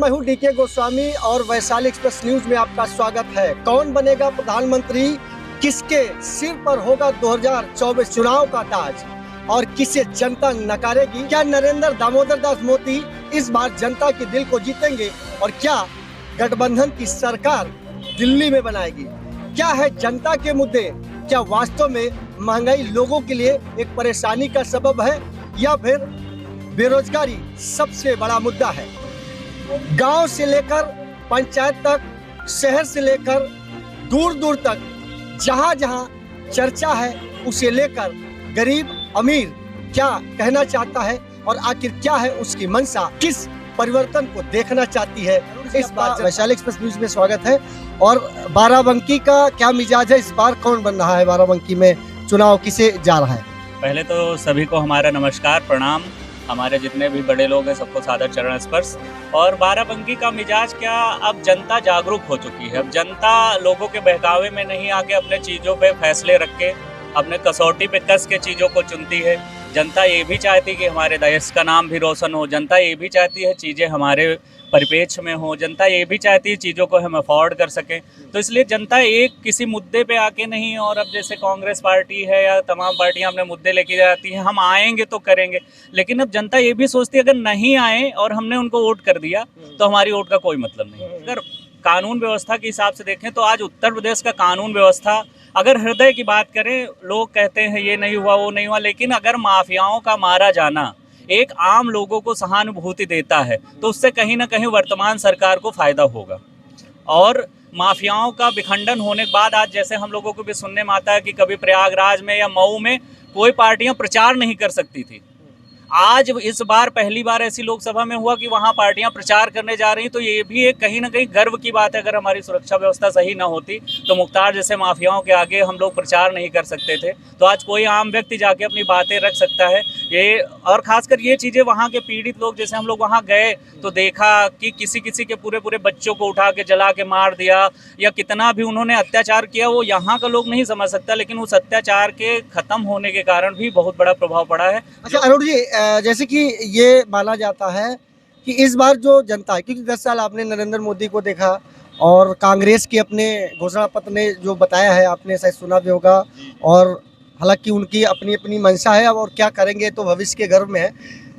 मैं हूं डीके गोस्वामी और वैशाली एक्सप्रेस न्यूज में आपका स्वागत है। कौन बनेगा प्रधानमंत्री, किसके सिर पर होगा 2024 चुनाव का ताज और किसे जनता नकारेगी? क्या नरेंद्र दामोदर दास मोदी इस बार जनता के दिल को जीतेंगे और क्या गठबंधन की सरकार दिल्ली में बनाएगी? क्या है जनता के मुद्दे? क्या वास्तव में महंगाई लोगों के लिए एक परेशानी का सबब है या फिर बेरोजगारी सबसे बड़ा मुद्दा है? गांव से लेकर पंचायत तक, शहर से लेकर दूर दूर तक जहां जहां चर्चा है, उसे लेकर गरीब अमीर क्या कहना चाहता है और आखिर क्या है उसकी मंशा, किस परिवर्तन को देखना चाहती है। इस बार वैशाली एक्सप्रेस न्यूज में स्वागत है। और बाराबंकी का क्या मिजाज है, इस बार कौन बन रहा है बाराबंकी में, चुनाव किसे जा रहा है? पहले तो सभी को हमारा नमस्कार, प्रणाम। हमारे जितने भी बड़े लोग हैं सबको सादर चरण स्पर्श। और बाराबंकी का मिजाज क्या, अब जनता जागरूक हो चुकी है। अब जनता लोगों के बहकावे में नहीं आके अपने चीज़ों पे फैसले रख के अपने कसौटी पे कस के चीज़ों को चुनती है। जनता ये भी चाहती है कि हमारे देश का नाम भी रोशन हो। जनता ये भी चाहती है चीज़ें हमारे परिपेक्ष में हो। जनता ये भी चाहती है चीज़ों को हम अफोर्ड कर सकें। तो इसलिए जनता एक किसी मुद्दे पे आके नहीं, और अब जैसे कांग्रेस पार्टी है या तमाम पार्टियां अपने मुद्दे लेके जाती हैं, हम आएंगे तो करेंगे, लेकिन अब जनता ये भी सोचती है अगर नहीं आए और हमने उनको वोट कर दिया तो हमारी वोट का कोई मतलब नहीं। अगर कानून व्यवस्था के हिसाब से देखें तो आज उत्तर प्रदेश का कानून व्यवस्था, अगर हृदय की बात करें, लोग कहते हैं ये नहीं हुआ वो नहीं हुआ, लेकिन अगर माफियाओं का मारा जाना एक आम लोगों को सहानुभूति देता है तो उससे कहीं ना कहीं वर्तमान सरकार को फायदा होगा। और माफियाओं का विखंडन होने के बाद आज जैसे हम लोगों को भी सुनने में आता है कि कभी प्रयागराज में या मऊ में कोई पार्टियां प्रचार नहीं कर सकती थी, आज इस बार पहली बार ऐसी लोकसभा में हुआ कि वहां पार्टियां प्रचार करने जा रही। तो ये भी एक कहीं ना कहीं गर्व की बात है। अगर हमारी सुरक्षा व्यवस्था सही ना होती तो मुख्तार जैसे माफियाओं के आगे हम लोग प्रचार नहीं कर सकते थे, तो आज कोई आम व्यक्ति जाके अपनी बातें रख सकता है। ये और खासकर ये चीज़ें वहाँ के पीड़ित लोग, जैसे हम लोग वहाँ गए तो देखा कि किसी किसी के पूरे पूरे बच्चों को उठा के जला के मार दिया या कितना भी उन्होंने अत्याचार किया, वो यहाँ का लोग नहीं समझ सकता, लेकिन उस अत्याचार के खत्म होने के कारण भी बहुत बड़ा प्रभाव पड़ा है। अच्छा अरुण जी, जैसे कि ये माना जाता है कि इस बार जो जनता है, क्योंकि 10 साल आपने नरेंद्र मोदी को देखा और कांग्रेस की अपने घोषणा पत्र ने जो बताया है आपने शायद सुना भी होगा, और हालांकि उनकी अपनी अपनी मंशा है और क्या करेंगे तो भविष्य के गर्भ में है,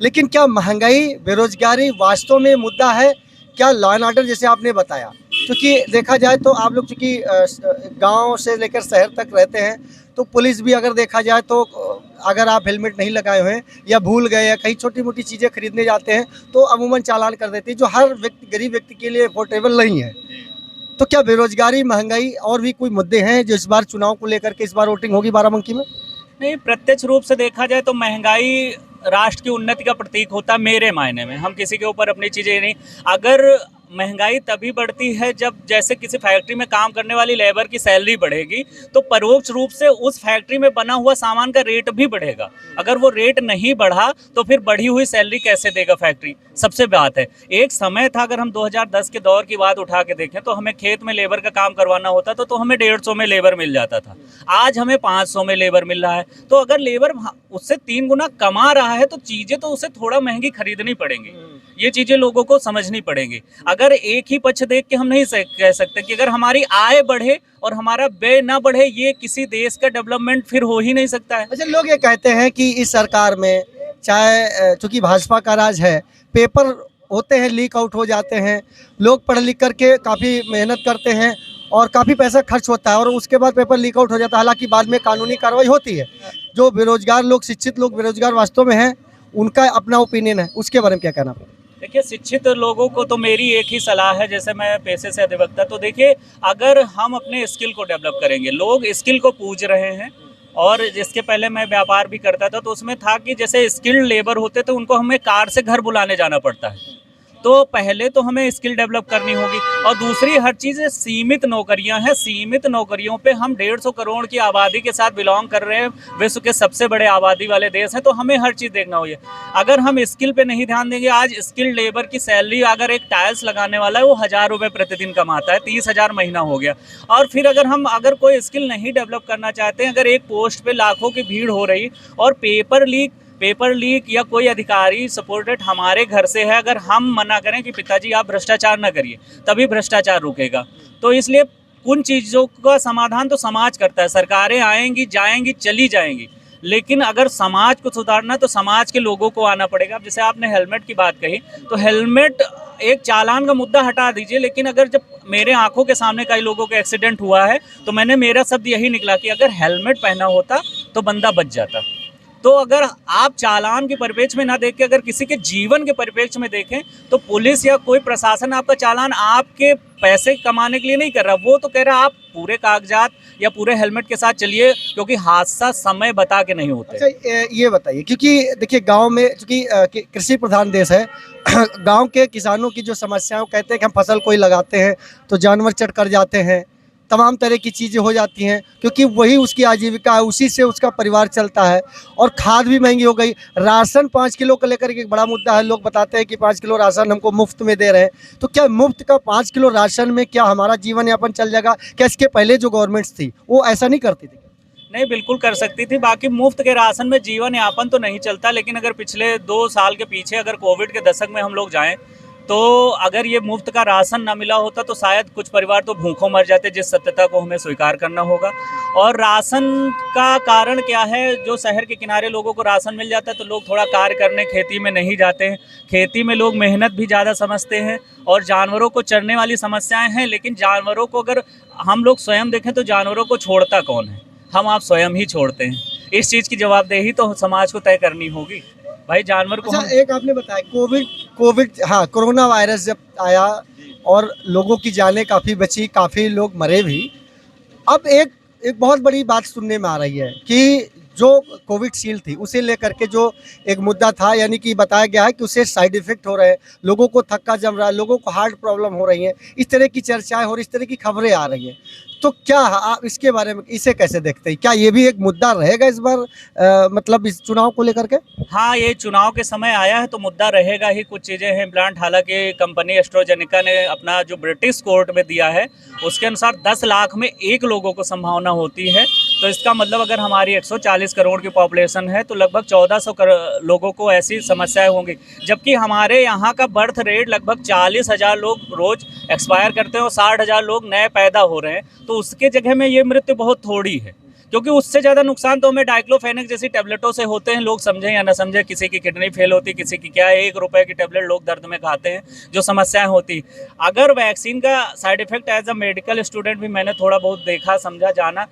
लेकिन क्या महंगाई बेरोजगारी वास्तव में मुद्दा है? क्या लॉ एंड ऑर्डर जैसे आपने बताया, क्योंकि देखा जाए तो आप लोग चूँकि गांव से लेकर शहर तक रहते हैं, तो पुलिस भी अगर देखा जाए तो अगर आप हेलमेट नहीं लगाए हुए हैं या भूल गए या कहीं छोटी मोटी चीज़ें खरीदने जाते हैं तो अमूमन चालान कर देती है, जो हर व्यक्ति गरीब व्यक्ति के लिए अफोर्डेबल नहीं है। तो क्या बेरोजगारी, महंगाई और भी कोई मुद्दे हैं जो इस बार चुनाव को लेकर के इस बार वोटिंग होगी बाराबंकी में? नहीं, प्रत्यक्ष रूप से देखा जाए तो महंगाई राष्ट्र की उन्नति का प्रतीक होता है मेरे मायने में। हम किसी के ऊपर अपनी चीज़ें नहीं, अगर महंगाई तभी बढ़ती है जब जैसे किसी फैक्ट्री में काम करने वाली लेबर की सैलरी बढ़ेगी तो परोक्ष रूप से उस फैक्ट्री में बना हुआ सामान का रेट भी बढ़ेगा। अगर वो रेट नहीं बढ़ा तो फिर बढ़ी हुई सैलरी कैसे देगा फैक्ट्री? सबसे बात है, एक समय था, अगर हम 2010 के दौर की बात उठा के देखें तो हमें खेत में लेबर का काम करवाना होता तो हमें 150 में लेबर मिल जाता था, आज हमें 500 में लेबर मिल रहा है। तो अगर लेबर उससे 3 गुना कमा रहा है तो चीज़ें तो उसे थोड़ा महंगी खरीदनी पड़ेंगी। ये चीज़ें लोगों को समझनी पड़ेंगी। अगर एक ही पक्ष देख के हम नहीं कह सकते कि अगर हमारी आय बढ़े और हमारा व्यय ना बढ़े, ये किसी देश का डेवलपमेंट फिर हो ही नहीं सकता है। अच्छा, लोग ये कहते हैं कि इस सरकार में चाहे चूँकि भाजपा का राज है, पेपर होते हैं लीक आउट हो जाते हैं, लोग पढ़ लिख करके काफ़ी मेहनत करते हैं और काफ़ी पैसा खर्च होता है और उसके बाद पेपर लीक आउट हो जाता है। हालांकि बाद में कानूनी कार्रवाई होती है। जो बेरोजगार लोग, शिक्षित लोग बेरोजगार वास्तव में हैं, उनका अपना ओपिनियन है, उसके बारे में क्या कहना है? देखिए, शिक्षित लोगों को तो मेरी एक ही सलाह है, जैसे मैं पेशे से अधिवक्ता, तो देखिए अगर हम अपने स्किल को डेवलप करेंगे, लोग स्किल को पूज रहे हैं। और जिसके पहले मैं व्यापार भी करता था तो उसमें था कि जैसे स्किल्ड लेबर होते तो उनको हमें कार से घर बुलाने जाना पड़ता है। तो पहले तो हमें स्किल डेवलप करनी होगी। और दूसरी हर चीज़ सीमित नौकरियां हैं, सीमित नौकरियों पे हम 150 करोड़ की आबादी के साथ बिलोंग कर रहे हैं, विश्व के सबसे बड़े आबादी वाले देश हैं, तो हमें हर चीज़ देखना होगी। अगर हम स्किल पे नहीं ध्यान देंगे, आज स्किल्ड लेबर की सैलरी, अगर एक टाइल्स लगाने वाला है वो 1000 रुपये प्रतिदिन कमाता है, 30,000 महीना हो गया। और फिर अगर कोई स्किल नहीं डेवलप करना चाहते हैं, अगर एक पोस्ट पे लाखों की भीड़ हो रही और पेपर लीक पेपर लीक या कोई अधिकारी सपोर्टेड हमारे घर से है, अगर हम मना करें कि पिताजी आप भ्रष्टाचार न करिए, तभी भ्रष्टाचार रुकेगा। तो इसलिए उन चीज़ों का समाधान तो समाज करता है। सरकारें आएंगी, जाएंगी, चली जाएंगी, लेकिन अगर समाज को सुधारना तो समाज के लोगों को आना पड़ेगा। अब जैसे आपने हेलमेट की बात कही, तो हेलमेट एक चालान का मुद्दा हटा दीजिए, लेकिन अगर जब मेरे आंखों के सामने कई लोगों का एक्सीडेंट हुआ है तो मेरा शब्द यही निकला कि अगर हेलमेट पहना होता तो बंदा बच जाता। तो अगर आप चालान के परिप्रेक्ष्य में ना देख के अगर किसी के जीवन के परिप्रेक्ष्य में देखें, तो पुलिस या कोई प्रशासन आपका चालान आपके पैसे कमाने के लिए नहीं कर रहा, वो तो कह रहा आप पूरे कागजात या पूरे हेलमेट के साथ चलिए, क्योंकि हादसा समय बता के नहीं होते। अच्छा, ये बताइए, क्योंकि देखिए गांव में, क्योंकि कृषि प्रधान देश है, गांव के किसानों की जो समस्याएं, कहते हैं कि हम फसल कोई लगाते हैं तो जानवर चढ़ कर जाते हैं, तमाम तरह की चीज़ें हो जाती हैं, क्योंकि वही उसकी आजीविका है, उसी से उसका परिवार चलता है। और खाद भी महंगी हो गई, राशन 5 किलो को लेकर के एक बड़ा मुद्दा है। लोग बताते हैं कि 5 किलो राशन हमको मुफ्त में दे रहे हैं, तो क्या मुफ्त का 5 किलो राशन में क्या हमारा जीवन यापन चल जाएगा? क्या इसके पहले जो गवर्नमेंट्स थी वो ऐसा नहीं करती थी? नहीं, बिल्कुल कर सकती थी। बाकी मुफ्त के राशन में जीवन यापन तो नहीं चलता, लेकिन अगर पिछले 2 साल के पीछे अगर कोविड के दशक में हम लोग जाएं, तो अगर ये मुफ्त का राशन ना मिला होता तो शायद कुछ परिवार तो भूखों मर जाते, जिस सत्यता को हमें स्वीकार करना होगा। और राशन का कारण क्या है? जो शहर के किनारे लोगों को राशन मिल जाता है तो लोग थोड़ा कार्य करने खेती में नहीं जाते हैं। खेती में लोग मेहनत भी ज़्यादा समझते हैं, और जानवरों को चरने वाली समस्याएं हैं, लेकिन जानवरों को अगर हम लोग स्वयं देखें तो जानवरों को छोड़ता कौन है? हम आप स्वयं ही छोड़ते हैं। इस चीज़ की जवाबदेही तो समाज को तय करनी होगी भाई। जानवर को अच्छा, एक आपने बताया कोविड, हाँ, कोरोना वायरस जब आया और लोगों की जानें काफ़ी बची, काफ़ी लोग मरे भी। अब एक बहुत बड़ी बात सुनने में आ रही है कि जो कोविडशील्ड थी उसे लेकर के जो एक मुद्दा था, यानी कि बताया गया है कि उससे साइड इफेक्ट हो रहे हैं, लोगों को थक्का जम रहा है, लोगों को हार्ट प्रॉब्लम हो रही है, इस तरह की चर्चाएं और इस तरह की खबरें आ रही हैं। तो क्या आप इसके बारे में, इसे कैसे देखते हैं? क्या ये भी एक मुद्दा रहेगा इस बार, मतलब इस चुनाव को लेकर के? हाँ, ये चुनाव के समय आया है तो मुद्दा रहेगा ही। कुछ चीज़ें हैं प्लांट, हालांकि कंपनी एस्ट्राजेनेका ने अपना जो ब्रिटिश कोर्ट में दिया है उसके अनुसार 10 लाख में 1 लोगों को संभावना होती है। तो इसका मतलब अगर हमारी 140 करोड़ की पॉपुलेशन है तो लगभग 1400 लोगों को ऐसी समस्याएं होंगी, जबकि हमारे यहाँ का बर्थ रेट लगभग 40,000 लोग रोज़ एक्सपायर करते हैं और 60,000 लोग नए पैदा हो रहे हैं। तो उसके जगह में ये मृत्यु बहुत थोड़ी है, क्योंकि उससे ज़्यादा नुकसान तो हमें डाइक्लोफेनेक जैसी टेबलेटों से होते हैं। लोग समझें या ना समझें, किसी की किडनी फेल होती, किसी की क्या, 1 रुपए की टेबलेट लोग दर्द में खाते हैं, जो समस्याएं होती। अगर वैक्सीन का side effect as a medical student भी मैंने थोड़ा बहुत देखा, समझा, जाना,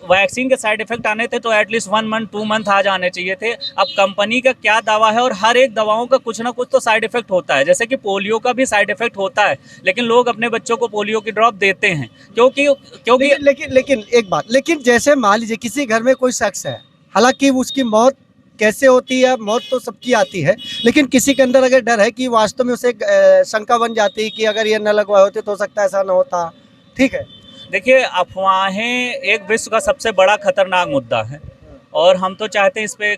वैक्सीन के साइड इफेक्ट आने थे तो एटलीस्ट 1 मंथ 2 मंथ आ जाने चाहिए थे। अब कंपनी का क्या दावा है, और हर एक दवाओं का कुछ ना कुछ तो साइड इफेक्ट होता है। जैसे कि पोलियो का भी साइड इफेक्ट होता है, लेकिन लोग अपने बच्चों को पोलियो की ड्रॉप देते हैं क्योंकि लेकिन एक बात, लेकिन जैसे मान लीजिए किसी घर में कोई शख्स है, हालांकि उसकी मौत कैसे होती है, मौत तो सबकी आती है, लेकिन किसी के अंदर अगर डर है कि वास्तव में उसे शंका बन जाती है कि अगर ये न लगवाए होते तो हो सकता है ऐसा न होता। ठीक है, देखिए, अफवाहें एक विश्व का सबसे बड़ा खतरनाक मुद्दा है, और हम तो चाहते हैं इस पे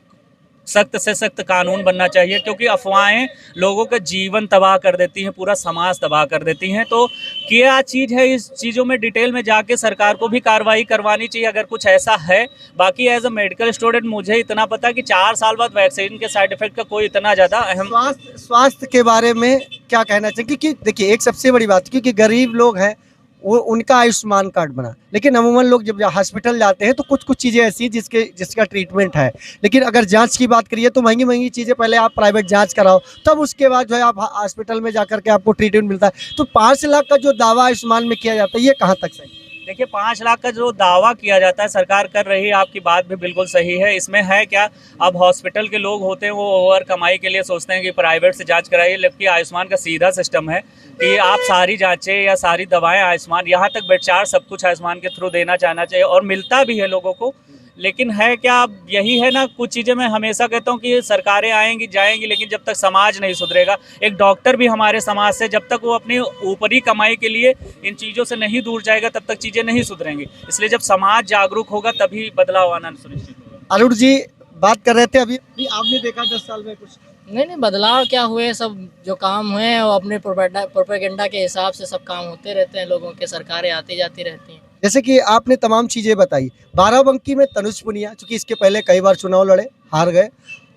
सख्त से सख्त कानून बनना चाहिए, क्योंकि अफवाहें लोगों का जीवन तबाह कर देती हैं, पूरा समाज तबाह कर देती हैं। तो क्या चीज़ है, इस चीज़ों में डिटेल में जाके सरकार को भी कार्रवाई करवानी चाहिए अगर कुछ ऐसा है। बाकी एज अ मेडिकल स्टूडेंट मुझे इतना पता कि 4 साल बाद वैक्सीन के साइड इफेक्ट का कोई इतना ज़्यादा अहम। स्वास्थ्य के बारे में क्या कहना चाहिए? क्योंकि देखिए, एक सबसे बड़ी बात, क्योंकि गरीब लोग हैं, वो उनका आयुष्मान कार्ड बना, लेकिन अमूमन लोग जब हॉस्पिटल जाते हैं तो कुछ चीज़ें ऐसी हैं जिसका ट्रीटमेंट है, लेकिन अगर जांच की बात करिए तो महंगी चीज़ें पहले आप प्राइवेट जांच कराओ, तब उसके बाद जो है आप हॉस्पिटल में जाकर के आपको ट्रीटमेंट मिलता है। तो 5 लाख का जो दावा आयुष्मान में किया जाता है, ये कहाँ तक सही? देखिए, 5 लाख का जो दावा किया जाता है सरकार कर रही है, आपकी बात भी बिल्कुल सही है। इसमें है क्या, अब हॉस्पिटल के लोग होते हैं वो ओवर कमाई के लिए सोचते हैं कि प्राइवेट से जांच कराइए, जबकि आयुष्मान का सीधा सिस्टम है कि आप सारी जांचें या सारी दवाएं आयुष्मान, यहाँ तक बेड चार्ज सब कुछ आयुष्मान के थ्रू देना चाहना चाहिए, और मिलता भी है लोगों को। लेकिन है क्या, अब यही है ना, कुछ चीज़ें मैं हमेशा कहता हूँ कि सरकारें आएंगी जाएंगी, लेकिन जब तक समाज नहीं सुधरेगा, एक डॉक्टर भी हमारे समाज से जब तक वो अपनी ऊपरी कमाई के लिए इन चीज़ों से नहीं दूर जाएगा तब तक चीज़ें नहीं सुधरेंगी। इसलिए जब समाज जागरूक होगा तभी बदलाव आना सुनिश्चित होगा। अरुण जी बात कर रहे थे, अभी आपने देखा 10 साल में कुछ नहीं, बदलाव क्या हुए, सब जो काम हुए हैं वो अपने प्रोपेगेंडा के हिसाब से सब काम होते रहते हैं, लोगों के सरकारें आती जाती रहती हैं। जैसे कि आपने तमाम चीज़ें बताई, बाराबंकी में तनुज पुनिया, चूँकि इसके पहले कई बार चुनाव लड़े, हार गए,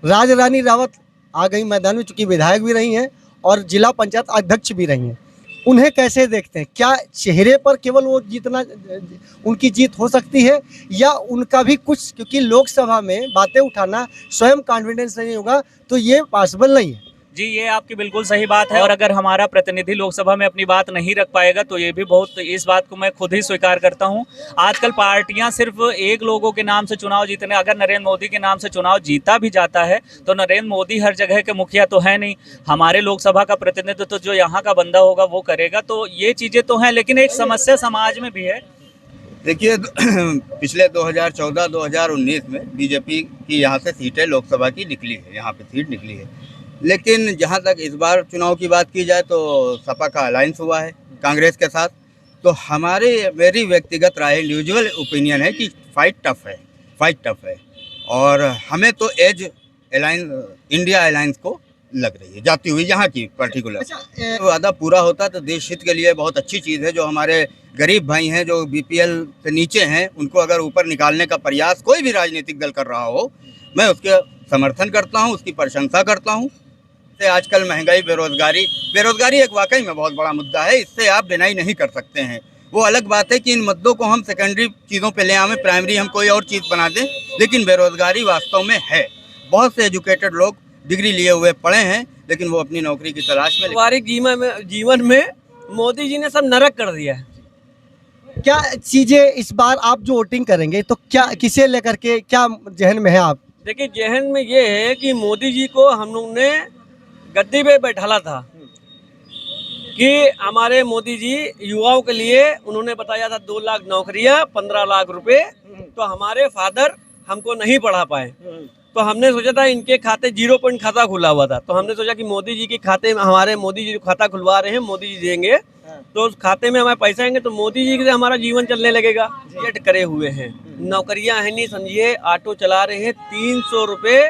राज रानी रावत आ गई मैदान में, चूंकि विधायक भी रही हैं और जिला पंचायत अध्यक्ष भी रही हैं। उन्हें कैसे देखते हैं? क्या चेहरे पर केवल वो जीतना उनकी जीत हो सकती है, या उनका भी कुछ, क्योंकि लोकसभा में बातें उठाना स्वयं कॉन्फिडेंस नहीं होगा तो ये पॉसिबल नहीं है। जी, ये आपकी बिल्कुल सही बात है। और अगर हमारा प्रतिनिधि लोकसभा में अपनी बात नहीं रख पाएगा तो ये भी बहुत, इस बात को मैं खुद ही स्वीकार करता हूँ। आजकल पार्टियां सिर्फ एक लोगों के नाम से चुनाव जीतने, अगर नरेंद्र मोदी के नाम से चुनाव जीता भी जाता है तो नरेंद्र मोदी हर जगह के मुखिया तो है नहीं। हमारे लोकसभा का प्रतिनिधित्व तो जो यहाँ का बंदा होगा वो करेगा। तो ये चीज़ें तो हैं, लेकिन एक समस्या समाज में भी है। देखिए, पिछले 2014-2019 में बीजेपी की यहाँ से सीटें लोकसभा की निकली है, यहाँ पे सीट निकली है। लेकिन जहाँ तक इस बार चुनाव की बात की जाए तो सपा का अलायंस हुआ है कांग्रेस के साथ। तो मेरी व्यक्तिगत राय, इंडिविजुअल ओपिनियन है कि फाइट टफ है और हमें तो एज इंडिया अलायंस को लग रही है जाती हुई, यहाँ की पर्टिकुलर। तो वादा पूरा होता तो देश हित के लिए बहुत अच्छी चीज़ है। जो हमारे गरीब भाई हैं, जो बीपीएल से नीचे हैं, उनको अगर ऊपर निकालने का प्रयास कोई भी राजनीतिक दल कर रहा हो, मैं उसके समर्थन करता हूँ, उसकी प्रशंसा करता हूँ। से आजकल महंगाई, बेरोजगारी एक वाकई में बहुत बड़ा मुद्दा है, इससे आप डिनाई नहीं कर सकते हैं। वो अलग बात है कि इन मुद्दों को हम सेकेंडरी चीज़ों पे ले आवें, प्राइमरी हम कोई और चीज़ बना दें, लेकिन बेरोजगारी वास्तव में है। बहुत से एजुकेटेड लोग डिग्री लिए हुए पढ़े हैं, लेकिन वो अपनी नौकरी की तलाश में। पारिवारिक जीवन में मोदी जी ने सब नरक कर दिया है। क्या चीजें इस बार आप जो वोटिंग करेंगे तो क्या, किसे लेकर के क्या जहन में है आप? देखिए, जहन में ये है कि मोदी जी को हम लोग ने गद्दी पे बैठाला था कि हमारे मोदी जी युवाओं के लिए उन्होंने बताया था 2 लाख नौकरियां, 15 लाख रुपए। तो हमारे फादर हमको नहीं पढ़ा पाए, तो हमने सोचा था इनके खाते 0 पॉइंट खाता खुला हुआ था। तो हमने सोचा कि मोदी जी के खाते में, हमारे मोदी जी जो खाता खुलवा रहे हैं, मोदी जी देंगे तो उस खाते में हमारे पैसा आएंगे तो मोदी जी से हमारा जीवन चलने लगेगा। जेट करे हुए हैं, नौकरियां है नहीं, समझिए ऑटो चला रहे हैं, 300 रुपये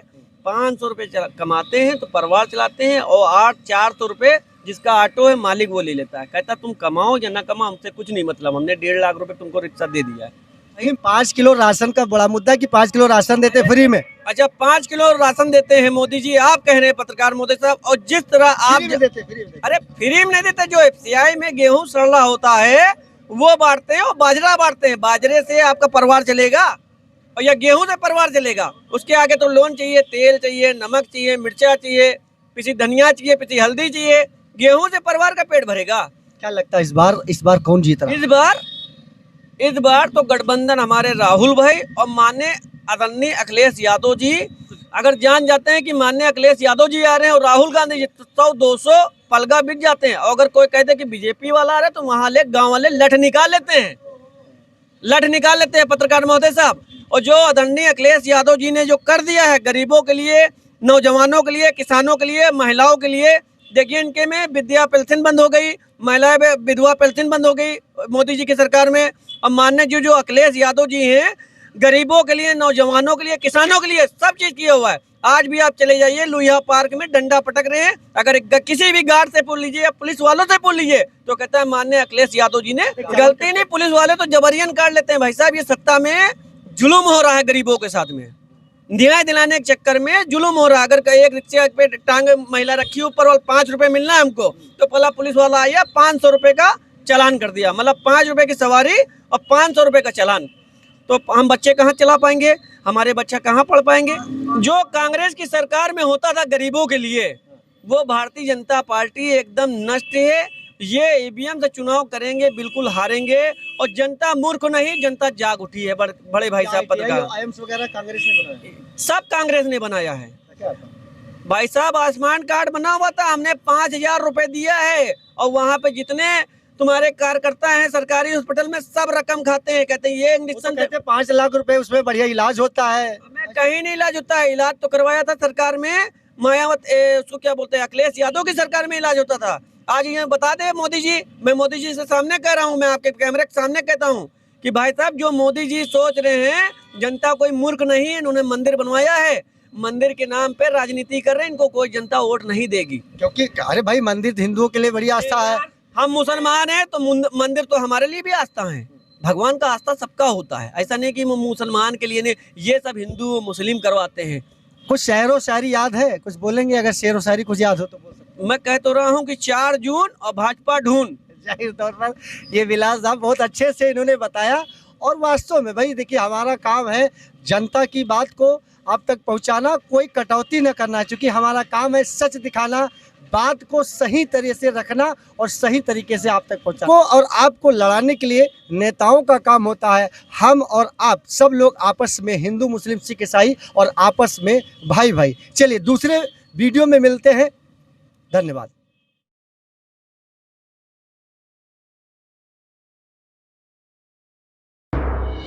500 रुपये कमाते हैं तो परिवार चलाते हैं, और 400 रुपये जिसका ऑटो है मालिक वो ले लेता है। कहता तुम कमाओ या ना कमाओ, हमसे कुछ नहीं मतलब, हमने 1.5 लाख रुपए तुमको रिक्शा दे दिया है। लेकिन 5 किलो राशन का बड़ा मुद्दा है कि 5 किलो राशन देते फ्री में। अच्छा, 5 किलो राशन देते हैं मोदी जी, आप कह रहे हैं पत्रकार मोदी साहब। और जिस तरह आप अरे फ्री में नहीं देते, जो FCI में गेहूं सड़ला होता है वो बांटते हैं और बाजरा बांटते हैं। बाजरे से आपका परिवार चलेगा और या गेहूं से परिवार चलेगा? उसके आगे तो लोन चाहिए, तेल चाहिए, नमक चाहिए, मिर्चा चाहिए, पिसी धनिया चाहिए, पिसी हल्दी चाहिए। गेहूं से परिवार का पेट भरेगा? क्या लगता है इस बार कौन जीत रहा है? इस बार तो गठबंधन हमारे राहुल भाई और माननीय आदरणीय अखिलेश यादव जी। अगर जान जाते हैं कि माननीय अखिलेश यादव जी आ रहे हैं और राहुल गांधी जी, 100-200 पलगा बिक जाते हैं। और अगर कोई कहते कि बीजेपी वाला आ रहा है तो वहां गाँव वाले लठ निकाल लेते हैं पत्रकार महोदय साहब। और जो आदरणीय अखिलेश यादव जी ने जो कर दिया है गरीबों के लिए, नौजवानों के लिए, किसानों के लिए, महिलाओं के लिए, देखिए इनके में विद्या पेंशन बंद हो गई, महिलाएं विधवा पेंशन बंद हो गई मोदी जी की सरकार में। और माननीय जो अखिलेश यादव जी हैं, गरीबों के लिए, नौजवानों के लिए, किसानों के लिए सब चीज किया हुआ है। आज भी आप चले जाइए लोहिया पार्क में डंडा पटक रहे हैं, अगर किसी भी गार्ड से पूछ लीजिए या पुलिस वालों से पूछ लीजिए तो कहता है माननीय अखिलेश यादव जी ने गलती नहीं, पुलिस वाले तो जबरियन काट लेते हैं। भाई साहब, ये सत्ता में जुलूम हो रहा है गरीबों के साथ में, न्याय दिलाने के चक्कर में जुलूम हो रहा है। अगर एक रिक्शा पे टांग महिला रखी ऊपर वाला 5 रुपए मिलना है हमको, तो पहला पुलिस वाला आया 500 रुपए का चालान कर दिया, मतलब 5 रुपए की सवारी और 500 रुपए का चालान। तो हम बच्चे कहाँ चला पाएंगे, हमारे बच्चा कहाँ पढ़ पाएंगे? जो कांग्रेस की सरकार में होता था गरीबों के लिए, वो भारतीय जनता पार्टी एकदम नष्ट है। ये ईवीएम से चुनाव करेंगे, बिल्कुल हारेंगे। और जनता मूर्ख नहीं, जनता जाग उठी है। बड़े भाई साहब पत्रकार, वगैरह कांग्रेस ने बनाया, सब कांग्रेस ने बनाया है। भाई साहब, आयुष्मान कार्ड बना हुआ था, हमने 5000 रुपए दिया है, और वहाँ पे जितने तुम्हारे कार्यकर्ता हैं सरकारी हॉस्पिटल में सब रकम खाते हैं। कहते हैं ये इंजेक्शन कहते 5 लाख रुपए, उसमें बढ़िया इलाज होता है। कहीं नहीं इलाज होता है। इलाज तो करवाया था सरकार में, उसको क्या बोलते हैं, अखिलेश यादव की सरकार में इलाज होता था। आज ये बता दे मोदी जी, मैं मोदी जी से सामने कह रहा हूँ, मैं आपके कैमरे के सामने कहता हूँ कि भाई साहब, जो मोदी जी सोच रहे हैं, जनता कोई मूर्ख नहीं है। इन्होंने मंदिर बनवाया है, मंदिर के नाम पे राजनीति कर रहे हैं, इनको कोई जनता वोट नहीं देगी। क्योंकि अरे भाई, मंदिर हिंदुओं के लिए बड़ी आस्था है। हम मुसलमान हैं तो मंदिर तो हमारे लिए भी आस्था है। भगवान का आस्था सबका होता है, ऐसा नहीं कि मुसलमान के लिए नहीं। ये सब हिंदू मुस्लिम करवाते हैं। कुछ शेर व शायरी याद है? कुछ बोलेंगे? अगर शेर व शायरी कुछ याद हो तो बोल सकते मैं कह तो रहा हूँ कि 4 जून और भाजपा ढूंढ। हैं। जाहिर तौर पर ये विलास साहब बहुत अच्छे से इन्होंने बताया। और वास्तव में भाई देखिए, हमारा काम है जनता की बात को आप तक पहुंचाना, कोई कटौती न करना, क्योंकि हमारा काम है सच दिखाना, बात को सही तरीके से रखना और सही तरीके से आप तक पहुंचाना। को और आपको लड़ाने के लिए नेताओं का काम होता है। हम और आप सब लोग आपस में, हिंदू मुस्लिम सिख ईसाई, और आपस में भाई भाई। चलिए दूसरे वीडियो में मिलते हैं। धन्यवाद।